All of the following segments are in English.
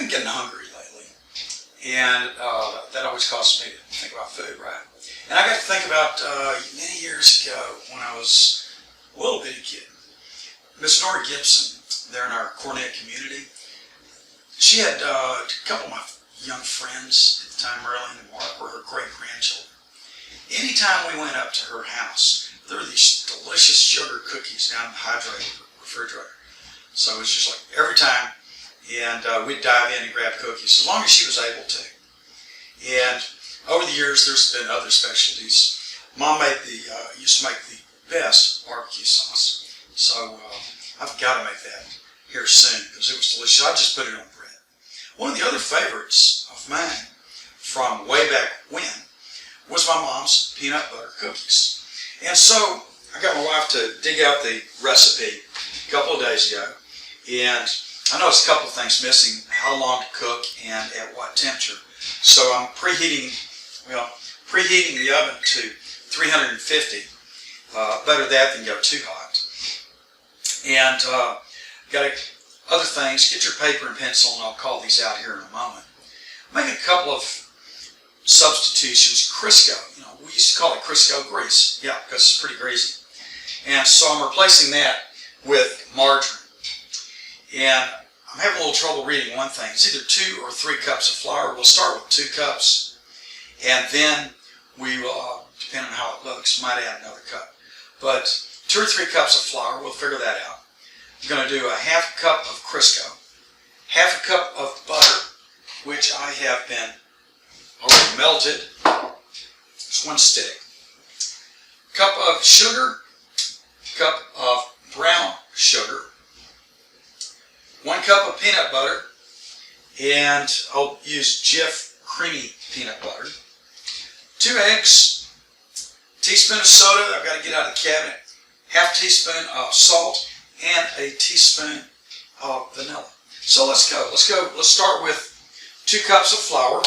been getting hungry lately, and that always causes me to think about food, right? And I got to think about many years ago when I was a little bitty kid. Miss Nora Gibson, there in our Cornet community, she had a couple of my young friends at the time, Marilyn and Mark, were her great-grandchildren. Anytime we went up to her house, there were these delicious sugar cookies down in the hydrated refrigerator. So it was just like every time, and we'd dive in and grab cookies as long as she was able to. And over the years, there's been other specialties. Mom made used to make the best barbecue sauce, so I've got to make that here soon because it was delicious. I just put it on bread. One of the other favorites of mine from way back when was my mom's peanut butter cookies. And so I got my wife to dig out the recipe a couple of days ago, and I noticed a couple of things missing: how long to cook and at what temperature. So I'm preheating the oven to 350. Better that than go too hot. And got other things. Get your paper and pencil, and I'll call these out here in a moment. Make a couple of substitutions. Crisco, we used to call it Crisco grease. Yeah, because it's pretty greasy. And so I'm replacing that with margarine. And I'm having a little trouble reading one thing. It's either 2 or 3 cups of flour. We'll start with 2 cups, and then we will, depending on how it looks, might add another cup. But 2 or 3 cups of flour, we'll figure that out. I'm going to do a ½ cup of Crisco, ½ cup of butter, which I have been already melted. It's 1 stick. Cup of sugar, cup of brown sugar, 1 cup of peanut butter, and I'll use Jif creamy peanut butter, 2 eggs, teaspoon of soda I've got to get out of the cabinet, ½ teaspoon of salt, and a teaspoon of vanilla. So let's go. Let's start with 2 cups of flour.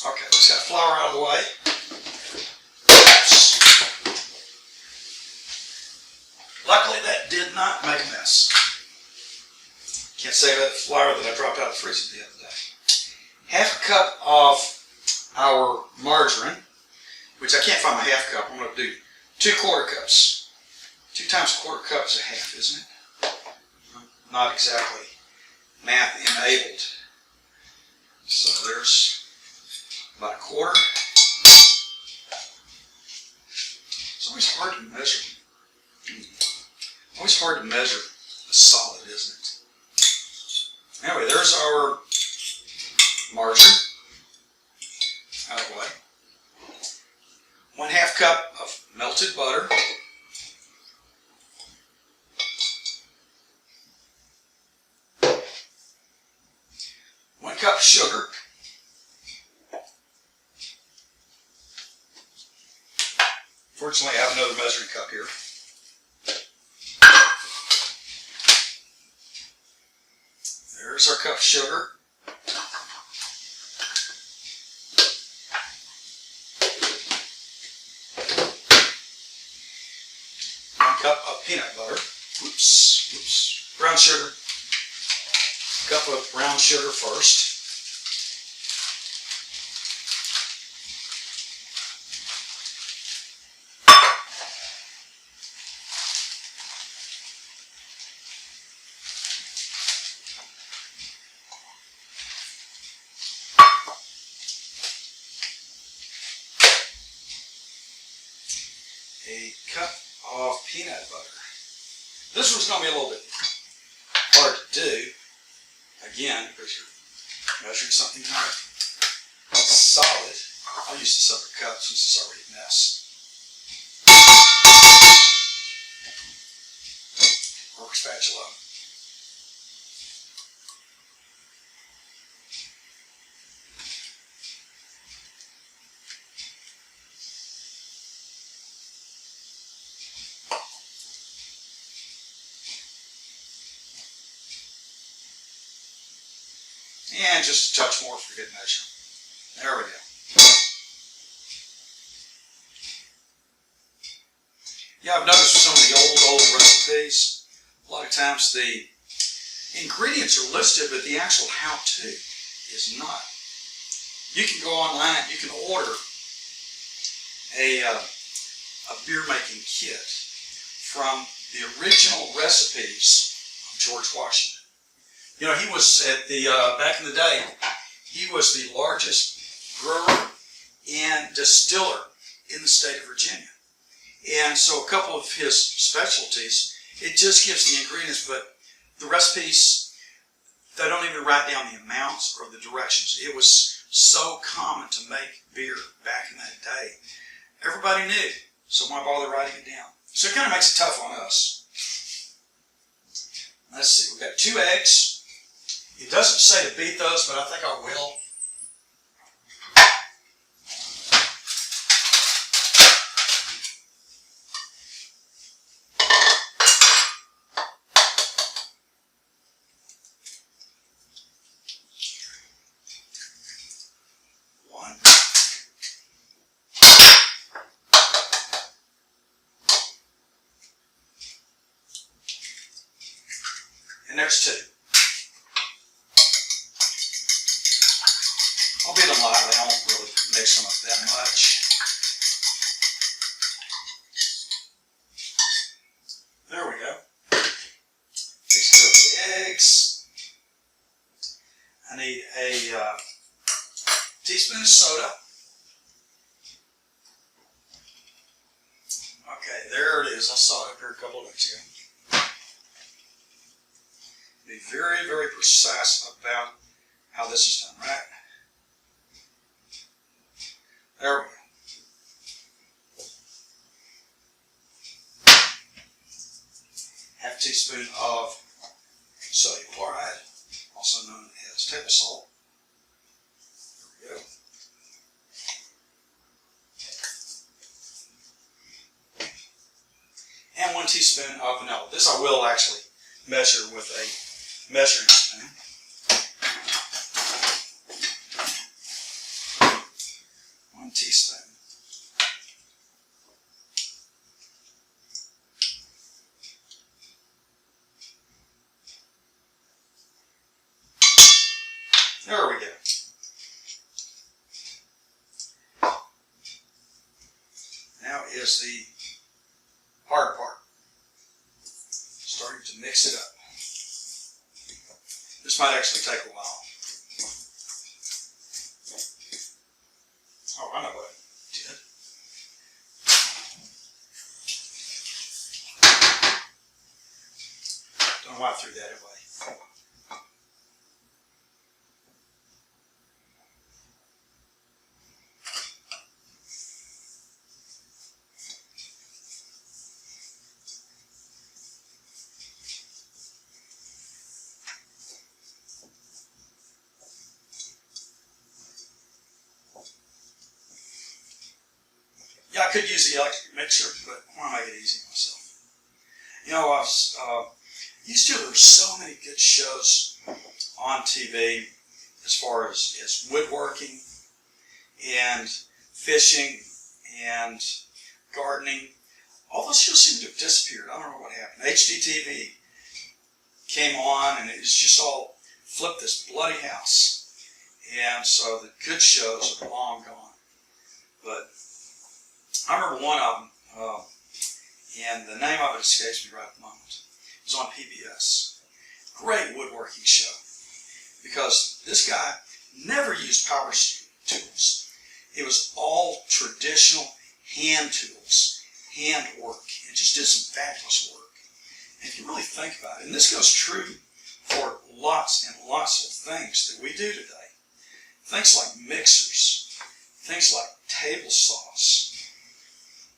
Okay, let's get flour out of the way. Luckily, that did not make a mess. Can't say that flour that I dropped out of the freezer the other day. ½ cup of our margarine, which I can't find my ½ cup. I'm going to do 2 1/4 cups. 2 times a 1/4 cup is a half, isn't it? I'm not exactly math enabled. So there's about 1/4. It's always hard to measure. Always hard to measure a solid, isn't it? Anyway, there's our margarine out of the way. 1/2 cup of melted butter. 1 cup of sugar. Fortunately, I have another measuring cup here. There's our cup of sugar. 1 cup of peanut butter. Oops. Brown sugar. Cup of brown sugar first. A cup of peanut butter. This one's going to be a little bit hard to do, again, because you're measuring something kind of solid. I'll use this other cup since it's already a mess. Work spatula. And just a touch more for good measure. There we go. Yeah, I've noticed with some of the old recipes, a lot of times the ingredients are listed, but the actual how-to is not. You can go online, you can order a beer making kit from the original recipes of George Washington. You know, he was at the, back in the day, he was the largest brewer and distiller in the state of Virginia. And so a couple of his specialties, it just gives the ingredients, but the recipes, they don't even write down the amounts or the directions. It was so common to make beer back in that day. Everybody knew, so why bother writing it down? So it kind of makes it tough on us. Let's see, we've got 2 eggs. It doesn't say to beat those, but I think I will. And there's 2. I'll beat them lightly. I won't really mix them up that much. There we go. Mix up the eggs. I need a teaspoon of soda. Okay, there it is. I saw it up here a couple of minutes ago. Be very, very precise about how this is done, right? There we go. Half a teaspoon of sodium chloride, also known as table salt. There we go. And 1 teaspoon of vanilla. This I will actually measure with a measuring spoon. Teaspoon. There we go. Now is the hard part. Starting to mix it up. This might actually take a while. Oh, I know what I did. Don't know why I threw that away. Yeah, I could use the electric mixer, but I want to make it easy myself. You know, I was used to, there's so many good shows on TV as far as woodworking and fishing and gardening. All those shows seem to have disappeared. I don't know what happened. HDTV came on and it was just all flipped this bloody house. And so the good shows are long gone. But I remember one of them, and the name of it escapes me right at the moment. It was on PBS. Great woodworking show. Because this guy never used power tools. It was all traditional hand tools, hand work. It just did some fabulous work. And if you really think about it, and this goes true for lots and lots of things that we do today. Things like mixers, things like table saws.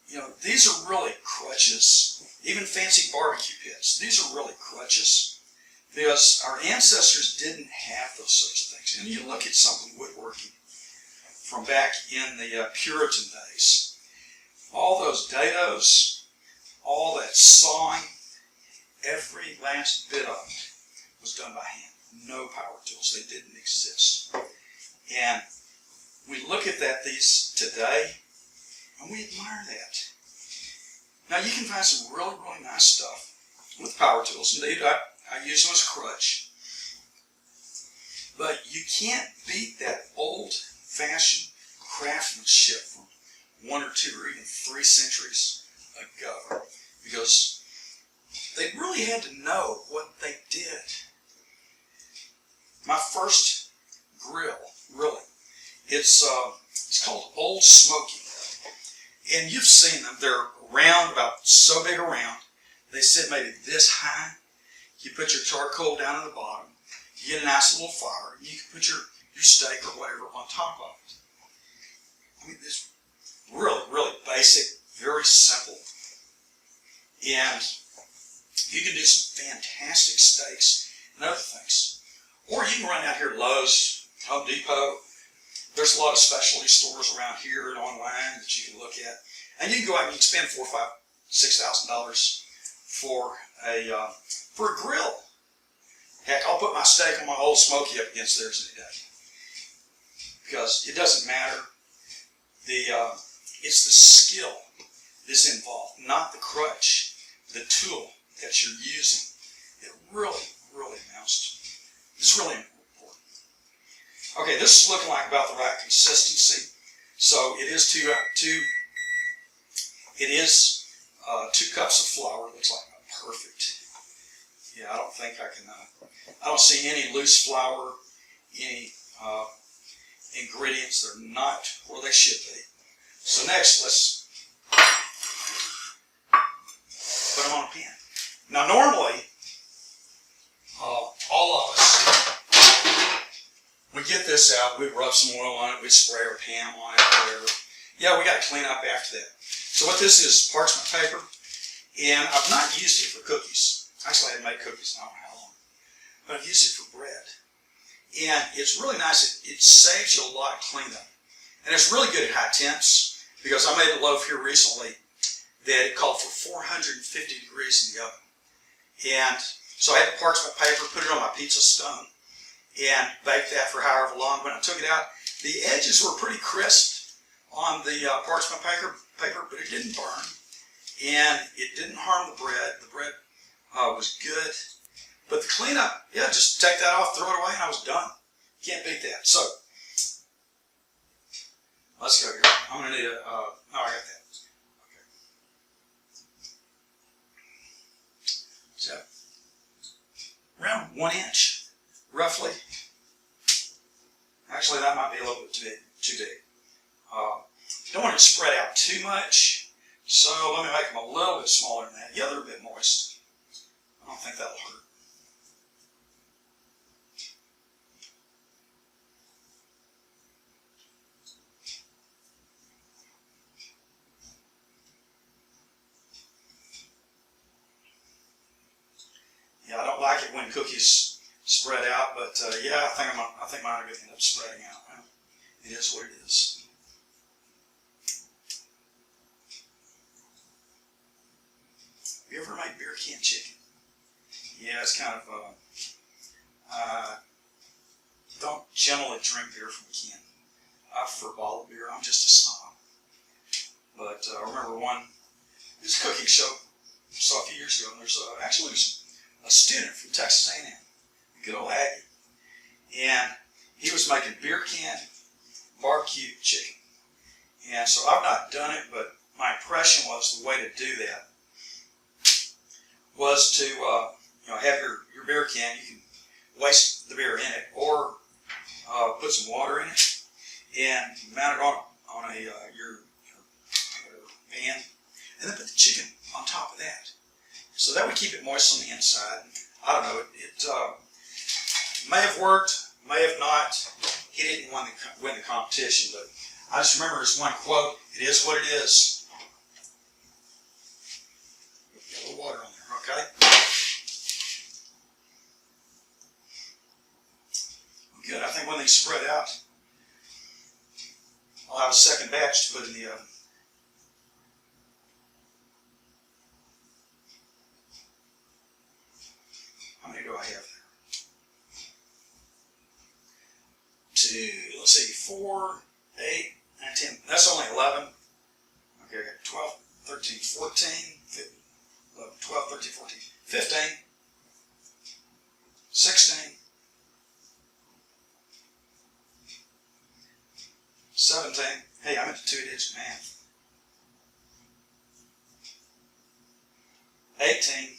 You know, these are really crutches. Even fancy barbecue pits, these are really crutches because our ancestors didn't have those sorts of things. And you look at something woodworking from back in the Puritan days, all those dados, all that sawing, every last bit of it was done by hand. no power tools. They didn't exist. And we look at these today, and we admire that. Now you can find some really, really nice stuff with power tools. Indeed, I use them as a crutch. But you can't beat that old-fashioned craftsmanship from 1 or 2 or even 3 centuries ago, because they really had to know what they did. My first grill, really, it's called Old Smoky. And you've seen them. They're round, about so big around. They sit maybe this high. You put your charcoal down at the bottom. You get a nice little fire. You can put your steak or whatever on top of it. I mean, it's really, really basic, very simple. And you can do some fantastic steaks and other things. Or you can run out here, Lowe's, Home Depot. There's a lot of specialty stores around here and online that you can look at. And you can go out and you can spend $4,000, $5,000, $6,000 for a grill. Heck, I'll put my steak on my Old Smoky up against theirs any day. Because it doesn't matter. It's the skill that's involved, not the crutch, the tool that you're using. It really, really amounts to. It's really important. Okay, this is looking like about the right consistency. So it is two cups of flour. It looks like perfect. Yeah, I don't think I can. I don't see any loose flour, any ingredients. They're not where they should be. So next, let's put them on a pan. Now, normally, all of us, we get this out, we rub some oil on it, we spray our pan on it, whatever. Yeah, we got to clean up after that. So what this is parchment paper, and I've not used it for cookies. Actually, I hadn't made cookies in I don't know how long, but I've used it for bread. And it's really nice. It saves you a lot of cleanup. And it's really good at high temps, because I made a loaf here recently that it called for 450 degrees in the oven. And so I had the parchment paper, put it on my pizza stone, and baked that for however long. When I took it out, the edges were pretty crisp on the parchment paper, but it didn't burn. And it didn't harm the bread. The bread was good. But the cleanup, yeah, just take that off, throw it away, and I was done. Can't beat that. So, let's go here. I'm going to need a, no, I got that. Okay. So, around 1 inch, roughly. Actually, that might be a little bit too big. Don't want it to spread out too much, so let me make them a little bit smaller than that. Yeah, they're a bit moist. I don't think that'll hurt. Yeah, I don't like it when cookies spread out, but yeah, I think mine are going to end up spreading out. Well, it is what it is. Have you ever made beer can chicken? Yeah, it's kind of, don't generally drink beer from a can. I prefer bottled beer. I'm just a snob. But I remember it was a cooking show I saw a few years ago, and there's actually a student from Texas A&M, a good old Aggie, and he was making beer can barbecue chicken. And so I've not done it, but my impression was the way to do that was to have your beer can. You can waste the beer in it, or put some water in it and mount it on your pan, and then put the chicken on top of that. So that would keep it moist on the inside. I don't know. It may have worked, may have not. He didn't win the competition, but I just remember his one quote: "It is what it is." Get a little water on there, okay? Good. I think when they spread out, I'll have a second batch to put in the oven. How many do I have there? 2, let's see, 4, 8, 9, 10. That's only 11. Okay, I got 12, 13, 14, 15, 11, 12, 13, 14, 15, 16, 17. Hey, I'm into 2-digit math. 18.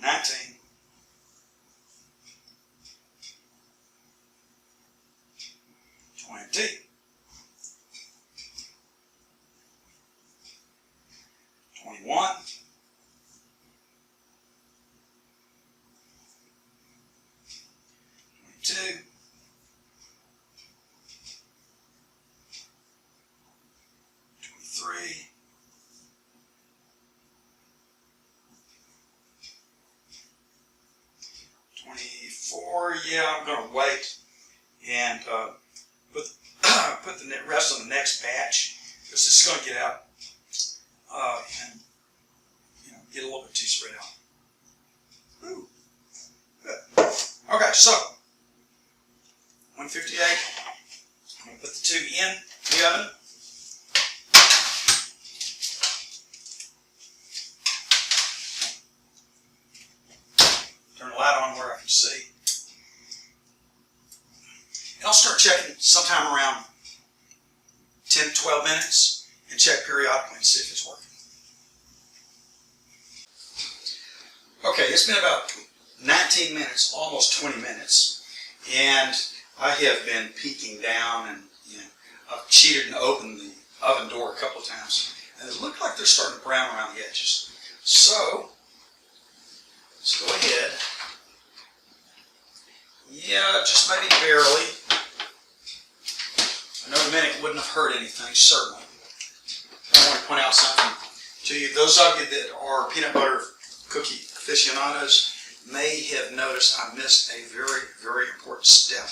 19. 20. 21. 22. 23. 24. Yeah, I'm going to wait and put the rest on the next batch because this is going to get out and get a little bit too spread out. Ooh. Good. Okay, so 158. I'm going to put the 2 in the oven. Turn the light on where I can see. And I'll start checking sometime around 10 to 12 minutes and check periodically and see if it's working. Okay, it's been about 19 minutes, almost 20 minutes, and I have been peeking down and I've cheated and opened the oven door a couple of times, and it looked like they're starting to brown around the edges. So let's go ahead. Yeah, just maybe barely. I know a minute wouldn't have hurt anything, certainly. I want to point out something to you. Those of you that are peanut butter cookie aficionados may have noticed I missed a very, very important step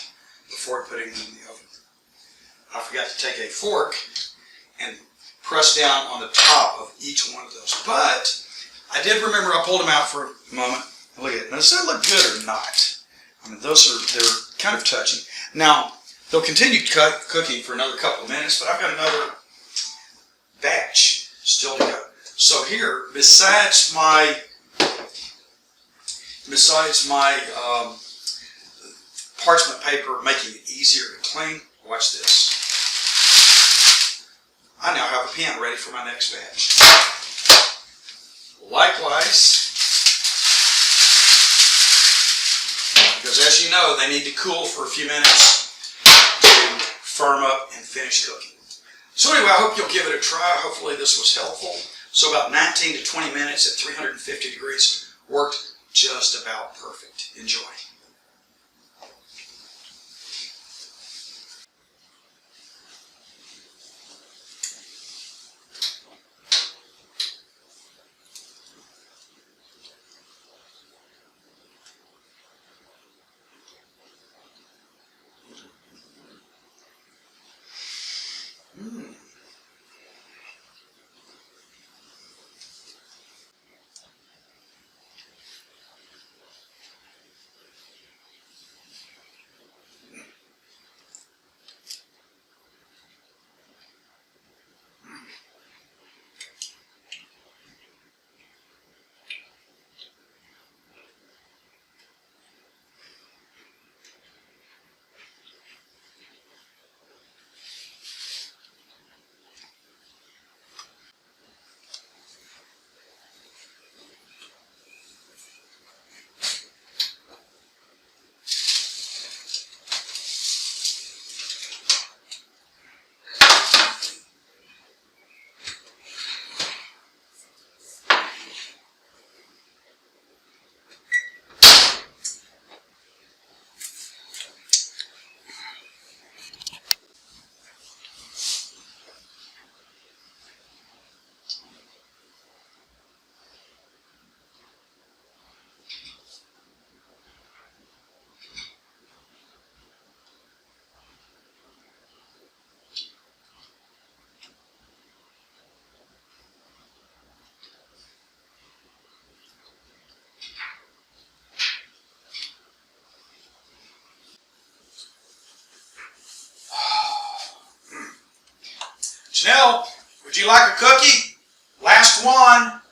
before putting them in the oven. I forgot to take a fork and press down on the top of each one of those. But I did remember I pulled them out for a moment. Look at it. Now, does that look good or not? I mean, they're kind of touching. Now, they'll continue cooking for another couple of minutes, but I've got another batch still to go. So here, besides my parchment paper making it easier to clean, watch this. I now have a pan ready for my next batch. Likewise, because as you know, they need to cool for a few minutes to firm up and finish cooking. So anyway, I hope you'll give it a try. Hopefully this was helpful. So about 19 to 20 minutes at 350 degrees worked just about perfect. Enjoy. Janelle, would you like a cookie? Last one.